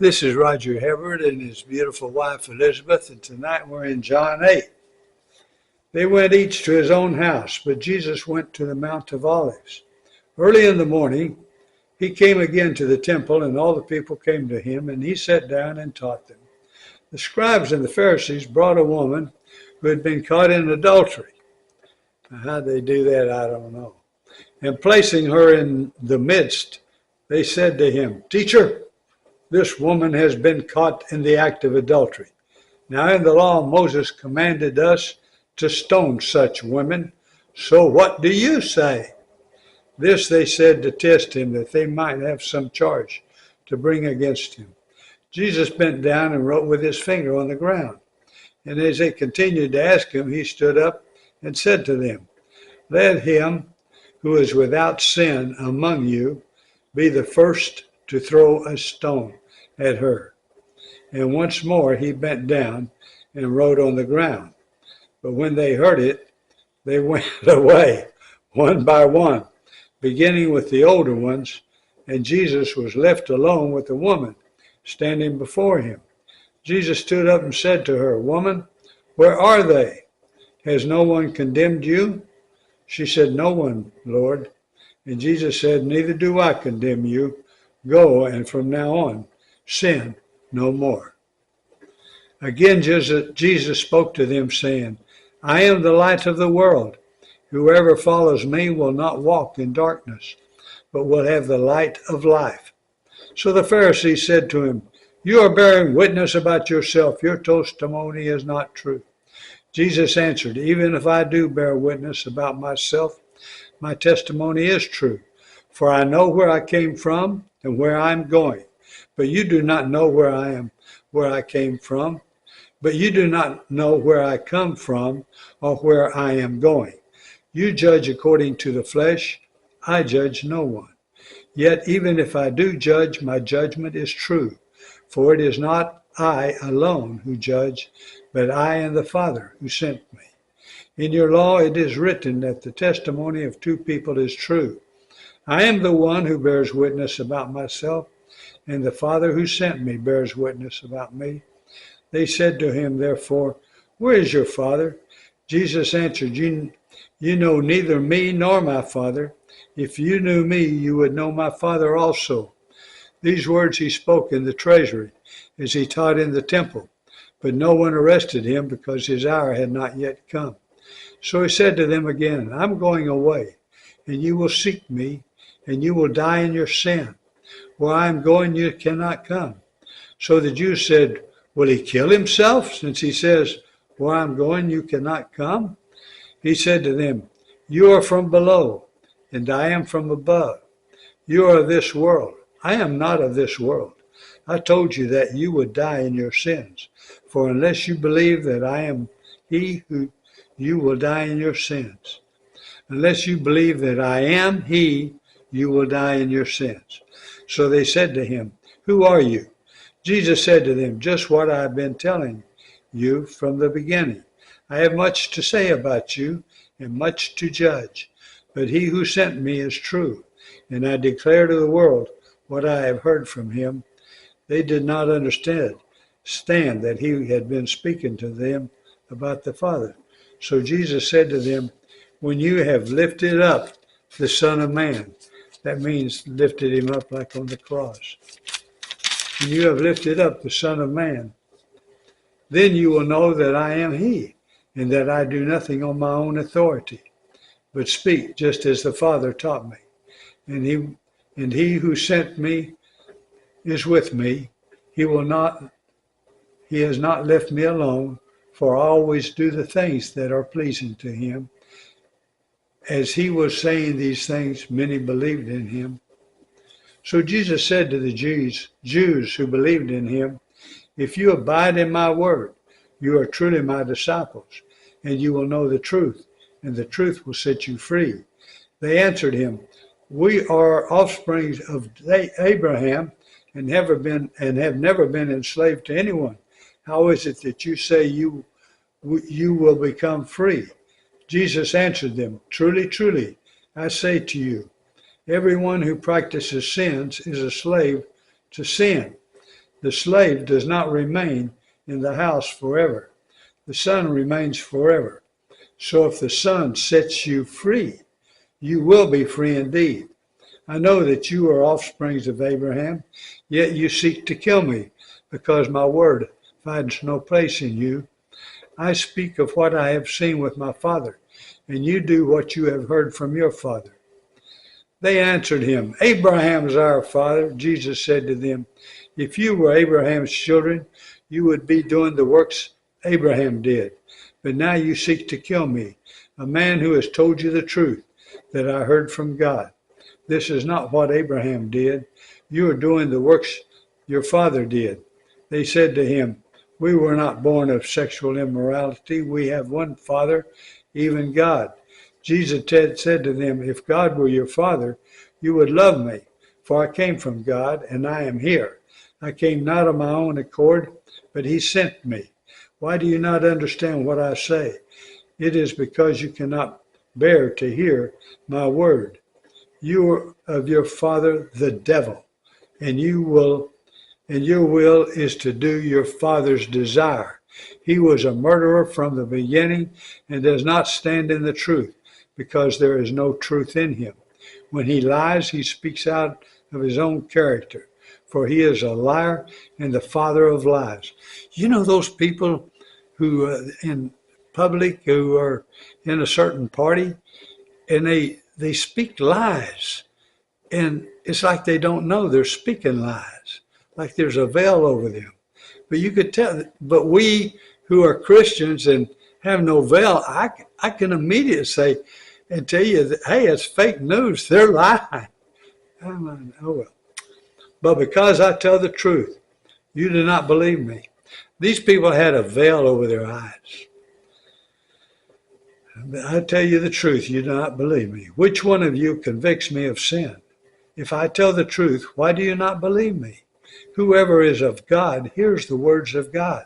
This is Roger Everett and his beautiful wife Elizabeth, and tonight we're in John 8. They went each to his own house, but Jesus went to the Mount of Olives. Early in the morning, he came again to the temple, and all the people came to him, and he sat down and taught them. The scribes and the Pharisees brought a woman who had been caught in adultery. Now, how'd they do that, I don't know. And placing her in the midst, they said to him, "Teacher, this woman has been caught in the act of adultery. Now in the law, Moses commanded us to stone such women. So what do you say?" This they said to test him, that they might have some charge to bring against him. Jesus bent down and wrote with his finger on the ground. And as they continued to ask him, he stood up and said to them, "Let him who is without sin among you be the first to throw a stone at her." And once more he bent down and wrote on the ground. But when they heard it, they went away, one by one, beginning with the older ones, and Jesus was left alone with the woman standing before him. Jesus stood up and said to her, "Woman, where are they? Has no one condemned you?" She said, "No one, Lord." And Jesus said, "Neither do I condemn you. Go, and from now on, sin no more." Again, Jesus spoke to them, saying, "I am the light of the world. Whoever follows me will not walk in darkness, but will have the light of life." So the Pharisees said to him, "You are bearing witness about yourself. Your testimony is not true." Jesus answered, "Even if I do bear witness about myself, my testimony is true. For I know where I came from and where I am going. But you do not know where I came from. But you do not know where I come from or where I am going. You judge according to the flesh. I judge no one. Yet even if I do judge, my judgment is true. For it is not I alone who judge, but I and the Father who sent me. In your law it is written that the testimony of two people is true. I am the one who bears witness about myself, and the Father who sent me bears witness about me." They said to him, therefore, "Where is your Father?" Jesus answered, You know neither me nor my Father. If you knew me, you would know my Father also." These words he spoke in the treasury as he taught in the temple, but no one arrested him because his hour had not yet come. So he said to them again, "I'm going away, and you will seek me, and you will die in your sin. Where I am going, you cannot come." So the Jews said, "Will he kill himself, since he says, 'Where I am going, you cannot come'?" He said to them, "You are from below, and I am from above. You are of this world. I am not of this world. I told you that you would die in your sins. For unless you believe that I am he, you will die in your sins. Unless you believe that I am he, you will die in your sins." So they said to him, "Who are you?" Jesus said to them, "Just what I have been telling you from the beginning. I have much to say about you and much to judge, but he who sent me is true, and I declare to the world what I have heard from him." They did not understand that he had been speaking to them about the Father. So Jesus said to them, "When you have lifted up the Son of Man," that means lifted him up like on the cross. "When you have lifted up the Son of Man, then you will know that I am he, and that I do nothing on my own authority, but speak just as the Father taught me. And he who sent me is with me. He has not left me alone, for I always do the things that are pleasing to him." As he was saying these things, many believed in him. So Jesus said to the Jews who believed in him, "If you abide in my word, you are truly my disciples, and you will know the truth, and the truth will set you free." They answered him, "We are offspring of Abraham and have never been enslaved to anyone. How is it that you say you will become free?" Jesus answered them, "Truly, truly, I say to you, everyone who practices sins is a slave to sin. The slave does not remain in the house forever. The Son remains forever. So if the Son sets you free, you will be free indeed. I know that you are offsprings of Abraham, yet you seek to kill me, because my word finds no place in you. I speak of what I have seen with my father, and you do what you have heard from your father. They answered him, Abraham is our father. Jesus said to them, if you were Abraham's children, you would be doing the works Abraham did. But now you seek to kill me, a man who has told you the truth that I heard from God. This is not what Abraham did. You are doing the works your father did. They said to him, we were not born of sexual immorality. We have one Father, even God. Jesus said to them, if God were your Father, you would love me, for I came from God, and I am here. I came not of my own accord, but he sent me. Why do you not understand what I say? It is because you cannot bear to hear my word. You are of your father, the devil, and your will is to do your father's desire. He was a murderer from the beginning and does not stand in the truth, because there is no truth in him. When he lies, he speaks out of his own character, for he is a liar and the father of lies. You know those people who in public who are in a certain party, and they speak lies, and it's like they don't know they're speaking lies, like there's a veil over them. But you could tell, but we who are Christians and have no veil, I can immediately say and tell you that, hey, it's fake news, they're lying. Oh well. But because I tell the truth, you do not believe me. These people had a veil over their eyes. I tell you the truth, you do not believe me. Which one of you convicts me of sin? If I tell the truth, why do you not believe me? Whoever is of God hears the words of God.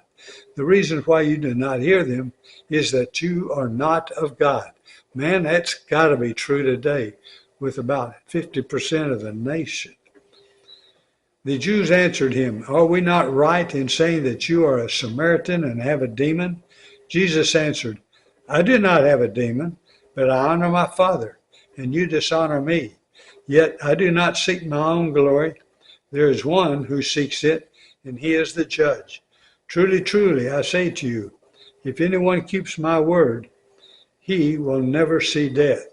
The reason why you do not hear them is that you are not of God. Man, that's got to be true today with about 50% of the nation. The Jews answered him, are we not right in saying that you are a Samaritan and have a demon? Jesus answered, I do not have a demon, but I honor my Father, and you dishonor me. Yet I do not seek my own glory. There is one who seeks it, and he is the judge. Truly, truly, I say to you, if anyone keeps my word, he will never see death.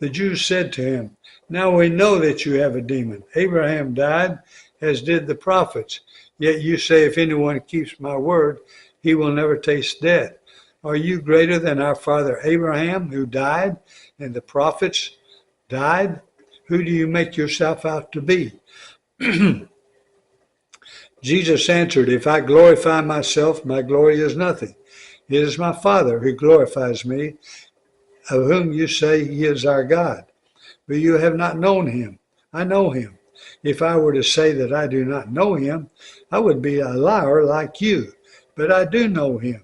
The Jews said to him, now we know that you have a demon. Abraham died, as did the prophets. Yet you say, if anyone keeps my word, he will never taste death. Are you greater than our father Abraham, who died, and the prophets died? Who do you make yourself out to be? Jesus answered, if I glorify myself, my glory is nothing. It is my Father who glorifies me, of whom you say he is our God. But you have not known him. I know him. If I were to say that I do not know him, I would be a liar like you. But I do know him,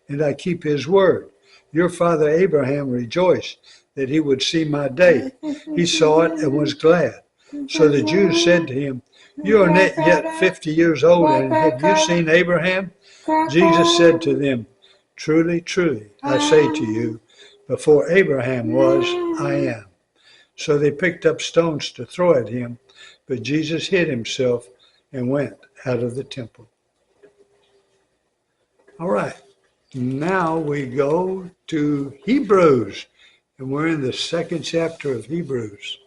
and I keep his word. Your father Abraham rejoiced that he would see my day. He saw it and was glad. So the Jews said to him, you are not yet 50 years old, and have you seen Abraham? Jesus said to them, truly, truly, I say to you, before Abraham was, I am. So they picked up stones to throw at him, but Jesus hid himself and went out of the temple. All right, now we go to Hebrews, and we're in the second chapter of Hebrews.